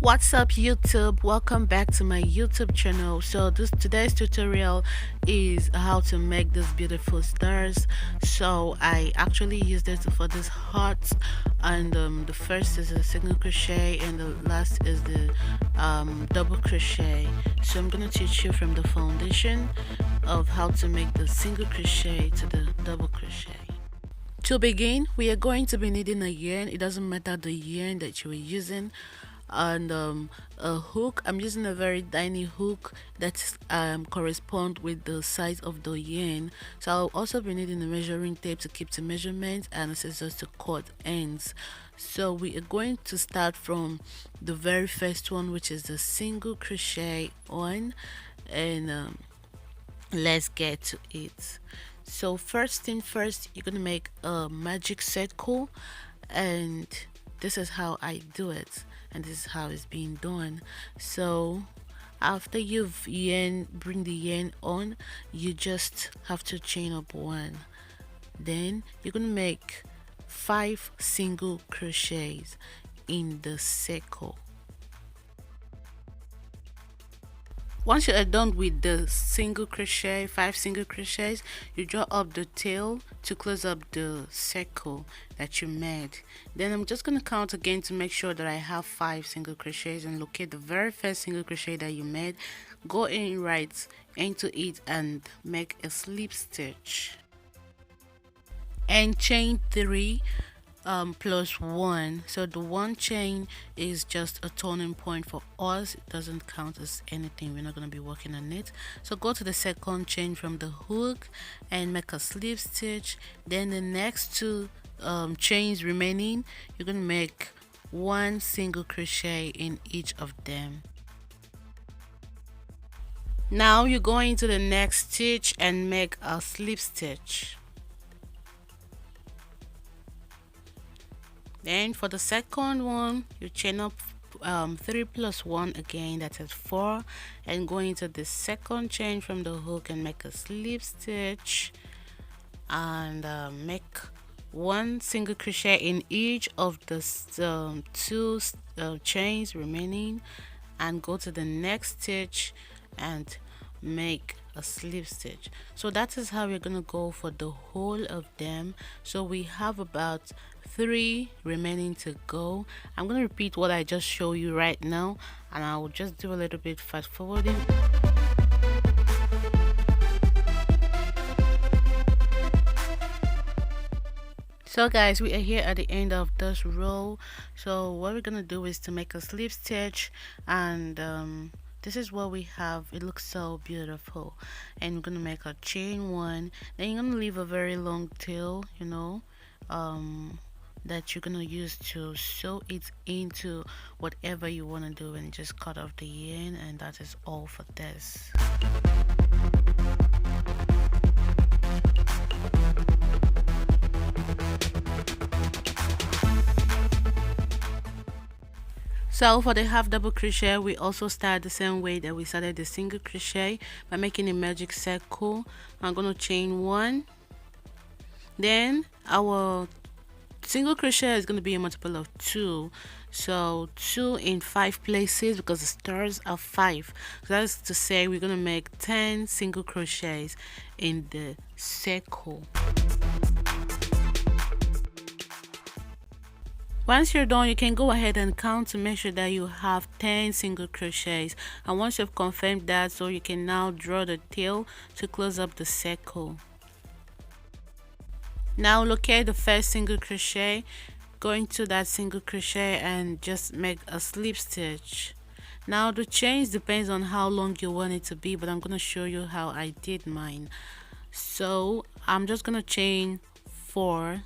What's up YouTube? Welcome back to my YouTube channel. So today's tutorial is how to make these beautiful stars. So I actually used it for this heart, and the first is a single crochet and the last is the double crochet. So I'm gonna teach you from the foundation of how to make the single crochet to the double crochet. To begin, we are going to be needing a yarn. It doesn't matter the yarn that you are using, and a hook. I'm using a very tiny hook that correspond with the size of the yarn. So I'll also be needing a measuring tape to keep the measurements and a scissors to cut ends. So we are going to start from the very first one, which is the single crochet one, and let's get to it. So first thing first, you're gonna make a magic circle, and this is how I do it, and this is how it's being done. So after you've bring the yarn on, you just have to chain up one. Then you're gonna make 5 single crochets in the circle. Once you are done with the single crochet, 5 single crochets, you draw up the tail to close up the circle that you made. Then I'm just going to count again to make sure that I have 5 single crochets, and locate the very first single crochet that you made, go in right into it and make a slip stitch and chain 3 plus 1. So the one chain is just a turning point for us. It doesn't count as anything. We're not going to be working on it. So go to the second chain from the hook and make a slip stitch. Then the next 2 chains remaining, you're going to make 1 single crochet in each of them. Now you go into the next stitch and make a slip stitch. Then for the second one, you chain up 3 plus 1 again, that is 4, and go into the second chain from the hook and make a slip stitch, and make 1 single crochet in each of the 2 chains remaining, and go to the next stitch and make a slip stitch. So that is how we're gonna go for the whole of them. So we have about 3 remaining to go. I'm gonna repeat what I just showed you right now, and I will just do a little bit fast forwarding. So guys, we are here at the end of this row. So what we're gonna do is to make a slip stitch, and this is what we have. It looks so beautiful. And we're gonna make a chain 1, then you're gonna leave a very long tail, you know, that you're gonna use to sew it into whatever you want to do, and just cut off the yarn, and that is all for this. So for the half double crochet, we also start the same way that we started the single crochet, by making a magic circle. I'm going to chain 1. Then our single crochet is going to be a multiple of 2. So 2 in 5 places, because the stars are 5. So that's to say we're going to make 10 single crochets in the circle. Once you're done, you can go ahead and count to make sure that you have 10 single crochets, and once you've confirmed that, so you can now draw the tail to close up the circle. Now locate the first single crochet, go into that single crochet and just make a slip stitch. Now the chains depends on how long you want it to be, but I'm going to show you how I did mine. So I'm just going to chain 4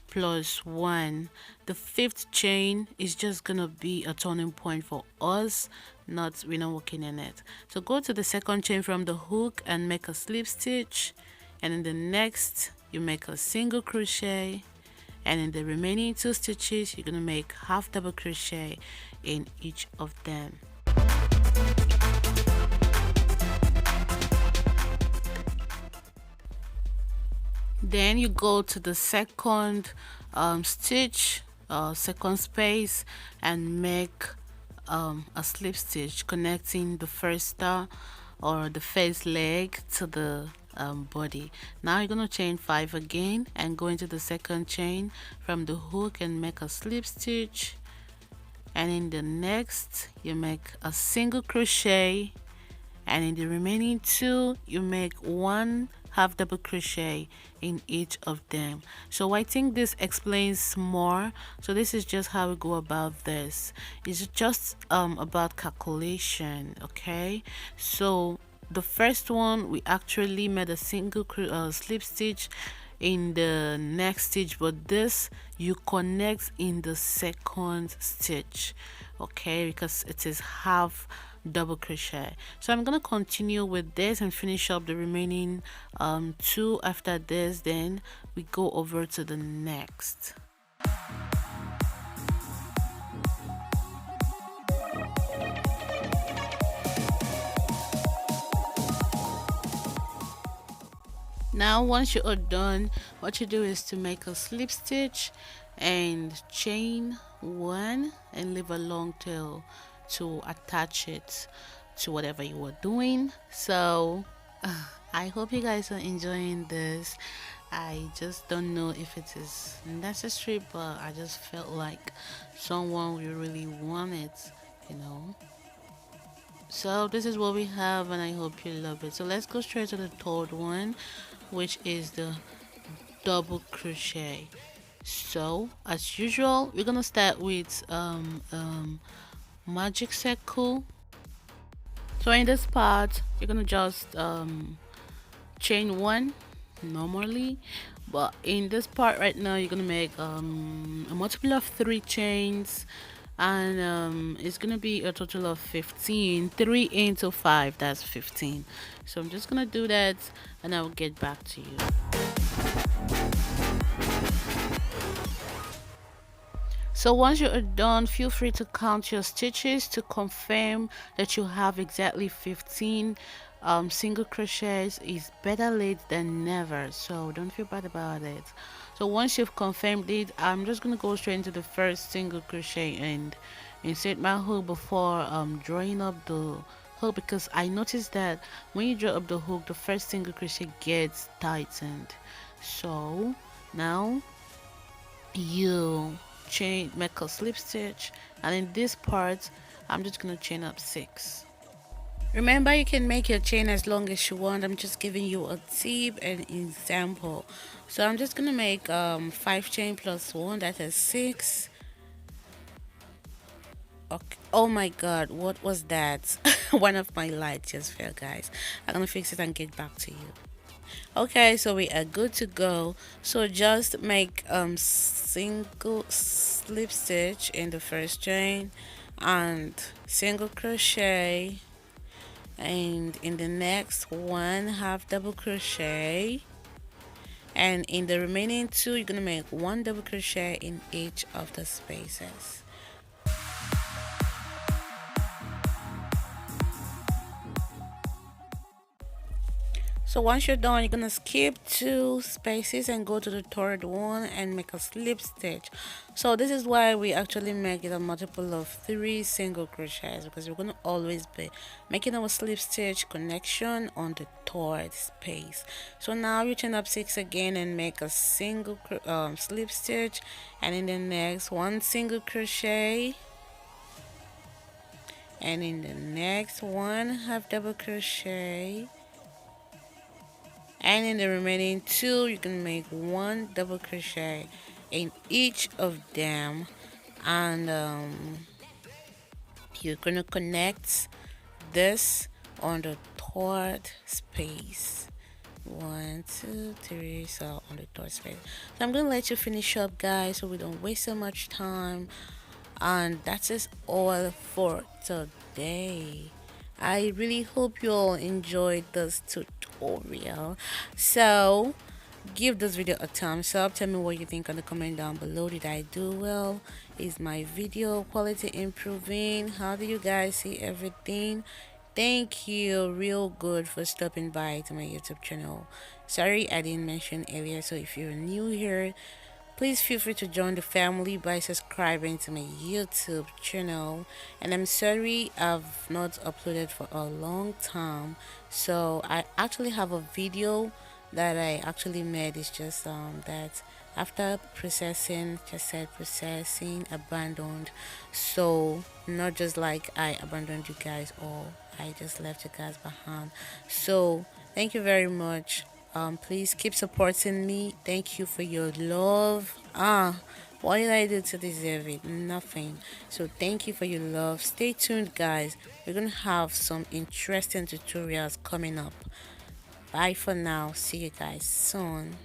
plus 1. The 5th chain is just gonna be a turning point for us, we're not working in it. So go to the second chain from the hook and make a slip stitch, and in the next you make a single crochet, and in the remaining 2 stitches you're gonna make half double crochet in each of them. Then you go to the second stitch, second space, and make a slip stitch connecting the first star or the first leg to the body. Now you're gonna chain 5 again and go into the second chain from the hook and make a slip stitch, and in the next you make a single crochet, and in the remaining two you make one half double crochet in each of them. So I think this explains more. So this is just how we go about this. It's just about calculation. Okay, so the first one we actually made a single slip stitch in the next stitch, but this you connect in the second stitch, okay, because it is half double crochet. So I'm gonna continue with this and finish up the remaining two after this, then we go over to the next. Now once you are done, what you do is to make a slip stitch and chain one and leave a long tail to attach it to whatever you are doing. So I hope you guys are enjoying this. I just don't know if it is necessary, but I just felt like someone will really want it, you know. So this is what we have, and I hope you love it. So let's go straight to the third one, which is the double crochet. So as usual, we're gonna start with magic circle. So in this part you're gonna just chain one normally, but in this part right now you're gonna make a multiple of 3 chains, and it's gonna be a total of 15. 3 into 5, that's 15. So I'm just gonna do that and I'll get back to you. So once you are done, feel free to count your stitches to confirm that you have exactly 15 single crochets. Is better late than never, so don't feel bad about it. So once you've confirmed it, I'm just gonna go straight into the first single crochet and insert my hook before drawing up the hook, because I noticed that when you draw up the hook, the first single crochet gets tightened. So now you chain, make a slip stitch, and in this part I'm just gonna chain up 6. Remember, you can make your chain as long as you want. I'm just giving you a tip and example. So I'm just gonna make 5 chain plus 1, that is 6. Okay. Oh my god, what was that? One of my lights just fell, guys. I'm gonna fix it and get back to you. Okay, so we are good to go. So just make single slip stitch in the first chain and single crochet, and in the next one half double crochet, and in the remaining 2 you're gonna make 1 double crochet in each of the spaces. So once you're done, you're gonna skip 2 spaces and go to the third one and make a slip stitch. So this is why we actually make it a multiple of 3 single crochets, because we're gonna always be making our slip stitch connection on the third space. So now you chain up 6 again and make a single slip stitch, and in the next 1 single crochet, and in the next 1 half double crochet, and in the remaining 2 you can make 1 double crochet in each of them, and you're gonna connect this on the third space. 1 2 3, so on the third space. So I'm gonna let you finish up, guys, so we don't waste so much time, and that is all for today. I really hope you all enjoyed this tutorial. So give this video a thumbs up. Tell me what you think on the comment down below. Did I do well? Is my video quality improving? How do you guys see everything? Thank you real good for stopping by to my YouTube channel. Sorry I didn't mention earlier, so if you're new here, Please feel free to join the family by subscribing to my YouTube channel. And I'm sorry I've not uploaded for a long time. So I actually have a video that I actually made. It's just that after processing, just said processing, abandoned. So not just like I abandoned you guys or I just left you guys behind. So thank you very much. Please keep supporting me. Thank you for your love. What did I do to deserve it? Nothing. So thank you for your love. Stay tuned, guys. We're gonna have some interesting tutorials coming up. Bye for now. See you guys soon.